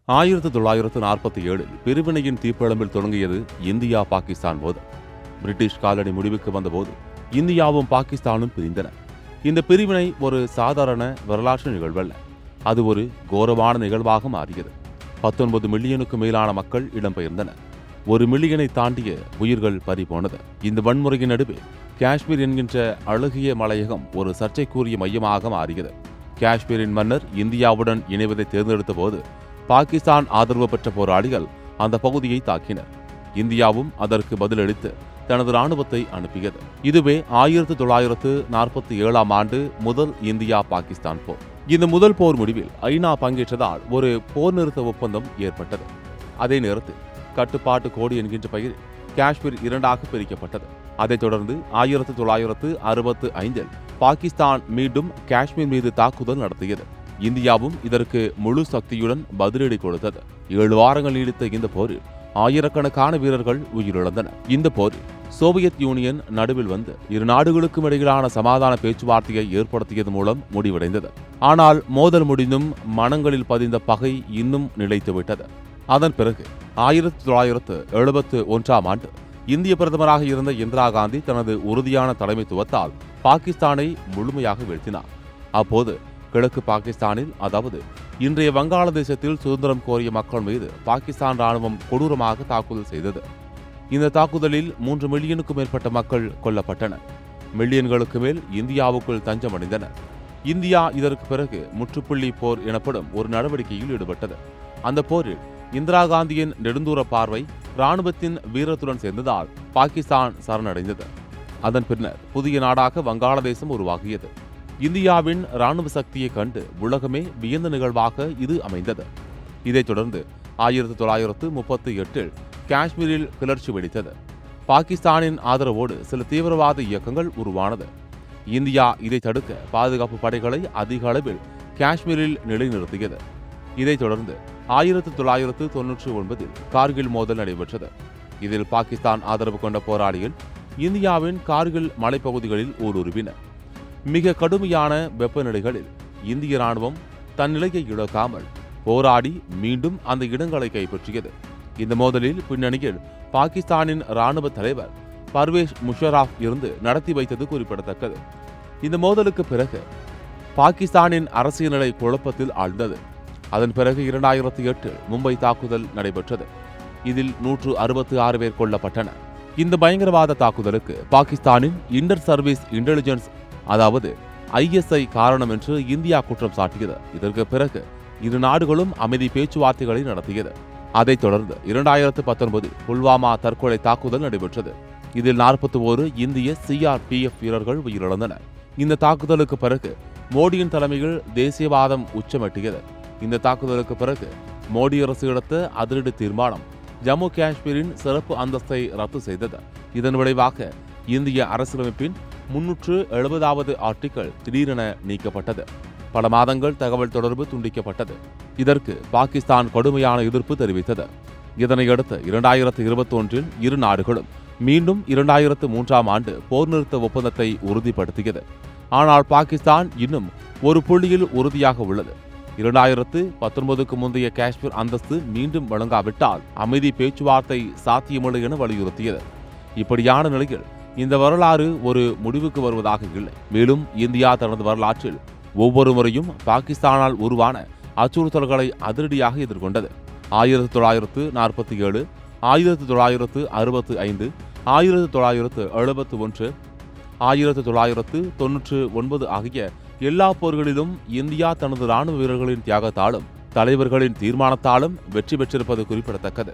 1947 பிரிவினையின் தீப்பிழம்பில் தொடங்கியது இந்தியா பாகிஸ்தான் மோதல். British colony முடிவுக்கு வந்தபோது இந்தியாவும் பாகிஸ்தானும் பிரிந்தன. இந்த பிரிவினை ஒரு சாதாரண வரலாற்று நிகழ்வல்ல, அது ஒரு கோரமான நிகழ்வாக மாறியது. 19 மில்லியனுக்கு மேலான மக்கள் இடம்பெயர்ந்தனர். 1 மில்லியனை தாண்டிய உயிர்கள் பறிபோனது. இந்த வன்முறையின் நடுவே காஷ்மீர் என்கின்ற அழகிய மலையகம் ஒரு சர்ச்சைக்குரிய மையமாக மாறியது. காஷ்மீரின் மன்னர் இந்தியாவுடன் இணைவதை தேர்ந்தெடுத்த போது பாகிஸ்தான் ஆதரவு பெற்ற போராளிகள் அந்த பகுதியை தாக்கினர். இந்தியாவும் அதற்கு பதிலளித்து தனது ராணுவத்தை அனுப்பியது. இதுவே 1947 ஆண்டு முதல் இந்தியா பாகிஸ்தான் போர். இந்த முதல் போர் முடிவில் ஐநா பங்கேற்றதால் ஒரு போர் நிறுத்த ஒப்பந்தம் ஏற்பட்டது. அதே நேரத்தில் கட்டுப்பாட்டு கோடு என்கின்ற பெயரில் காஷ்மீர் 2ஆக பிரிக்கப்பட்டது. அதைத் தொடர்ந்து 1965 பாகிஸ்தான் மீண்டும் காஷ்மீர் மீது தாக்குதல் நடத்தியது. இந்தியாவும் இதற்கு முழு சக்தியுடன் பதிலடி கொடுத்தது. 7 வாரங்கள் நீடித்த இந்த போரில் ஆயிரக்கணக்கான வீரர்கள் உயிரிழந்தனர். இந்த போரில் சோவியத் யூனியன் நடுவில் வந்து இரு நாடுகளுக்கும் இடையிலான சமாதான பேச்சுவார்த்தையை ஏற்படுத்தியது மூலம் முடிவடைந்தது. ஆனால் மோதல் முடிந்தும் மனங்களில் பதிந்த பகை இன்னும் நிலைத்துவிட்டது. அதன் பிறகு 1971 ஆண்டு இந்திய பிரதமராக இருந்த இந்திரா காந்தி தனது உறுதியான தலைமைத்துவத்தால் பாகிஸ்தானை முழுமையாக வீழ்த்தினார். அப்போது கிழக்கு பாகிஸ்தானில், அதாவது இன்றைய வங்காளதேசத்தில் சுதந்திரம் கோரிய மக்கள் மீது பாகிஸ்தான் ராணுவம் கொடூரமாக தாக்குதல் செய்தது. இந்த தாக்குதலில் 3 மில்லியனுக்கும் மேற்பட்ட மக்கள் கொல்லப்பட்டனர். மில்லியன்களுக்கு மேல் இந்தியாவுக்குள் தஞ்சமடைந்தனர். இந்தியா இதற்கு பிறகு முற்றுப்புள்ளி போர் எனப்படும் ஒரு நடவடிக்கையில் ஈடுபட்டது. அந்த போரில் இந்திரா காந்தியின் நெடுந்தூர பார்வை ராணுவத்தின் வீரத்துடன் சேர்ந்ததால் பாகிஸ்தான் சரணடைந்தது. அதன் பின்னர் புதிய நாடாக வங்காளதேசம் உருவாகியது. இந்தியாவின் ராணுவ சக்தியை கண்டு உலகமே வியந்த நிகழ்வாக இது அமைந்தது. இதைத் தொடர்ந்து 1938 காஷ்மீரில் கிளர்ச்சி வெடித்தது. பாகிஸ்தானின் ஆதரவோடு சில தீவிரவாத இயக்கங்கள் உருவானது. இந்தியா இதை தடுக்க பாதுகாப்பு படைகளை அதிக அளவில் காஷ்மீரில் நிலைநிறுத்தியது. இதைத் தொடர்ந்து 1999 கார்கில் மோதல் நடைபெற்றது. இதில் பாகிஸ்தான் ஆதரவு கொண்ட போராளிகள் இந்தியாவின் கார்கில் மலைப்பகுதிகளில் ஊடுருவினர். மிக கடுமையான வெப்பநிலைகளில் இந்திய ராணுவம் தன் நிலையை இழக்காமல் போராடி மீண்டும் அந்த இடங்களை கைப்பற்றியது. இந்த மோதலில் பின்னணியில் பாகிஸ்தானின் ராணுவ தலைவர் பர்வேஸ் முஷராப் இருந்து நடத்தி வைத்தது குறிப்பிடத்தக்கது. இந்த மோதலுக்கு பிறகு பாகிஸ்தானின் அரசியல் நிலை குழப்பத்தில் ஆழ்ந்தது. அதன் பிறகு 2008 மும்பை தாக்குதல் நடைபெற்றது. இதில் 166 பேர் கொல்லப்பட்டனர். இந்த பயங்கரவாத தாக்குதலுக்கு பாகிஸ்தானின் இன்டர் சர்வீஸ் இன்டெலிஜென்ஸ், அதாவது ISI காரணம் என்று இந்தியா குற்றம் சாட்டியது. இதற்கு பிறகு இரு நாடுகளும் அமைதி பேச்சுவார்த்தைகளை நடத்தியது. அதைத் தொடர்ந்து 2019 புல்வாமா தற்கொலை தாக்குதல் நடைபெற்றது. இதில் 41 இந்திய CRPF வீரர்கள் உயிரிழந்தனர். இந்த தாக்குதலுக்கு பிறகு மோடியின் தலைமையில் தேசியவாதம் உச்சமெட்டியது. இந்த தாக்குதலுக்கு பிறகு மோடி அரசு எடுத்த அதிரடி தீர்மானம் ஜம்மு காஷ்மீரின் சிறப்பு அந்தஸ்தை ரத்து செய்தது. இதன் விளைவாக இந்திய அரசியலமைப்பின் 370வது ஆர்டிக்கிள் திடீரென நீக்கப்பட்டது. பல மாதங்கள் தகவல் தொடர்பு துண்டிக்கப்பட்டது. இதற்கு பாகிஸ்தான் கடுமையான எதிர்ப்பு தெரிவித்தது. இதனையடுத்து 2021 இரு நாடுகளும் மீண்டும் 2003 ஆண்டு போர் நிறுத்த ஒப்பந்தத்தை உறுதிப்படுத்தியது. ஆனால் பாகிஸ்தான் இன்னும் ஒரு புள்ளியில் உறுதியாக உள்ளது. 2019க்கு முந்தைய காஷ்மீர் அந்தஸ்து மீண்டும் வழங்காவிட்டால் அமைதி பேச்சுவார்த்தை சாத்தியமில்லை என வலியுறுத்தியது. இப்படியான நிலையில் இந்த வரலாறு ஒரு முடிவுக்கு வருவதாக இல்லை. மேலும் இந்தியா தனது வரலாற்றில் ஒவ்வொரு முறையும் பாகிஸ்தானால் உருவான அச்சுறுத்தல்களை அதிரடியாக எதிர்கொண்டது. 1947, 1965, 1971, 1999 ஆகிய எல்லா போர்களிலும் இந்தியா தனது ராணுவ வீரர்களின் தியாகத்தாலும் தலைவர்களின் தீர்மானத்தாலும் வெற்றி பெற்றிருப்பது குறிப்பிடத்தக்கது.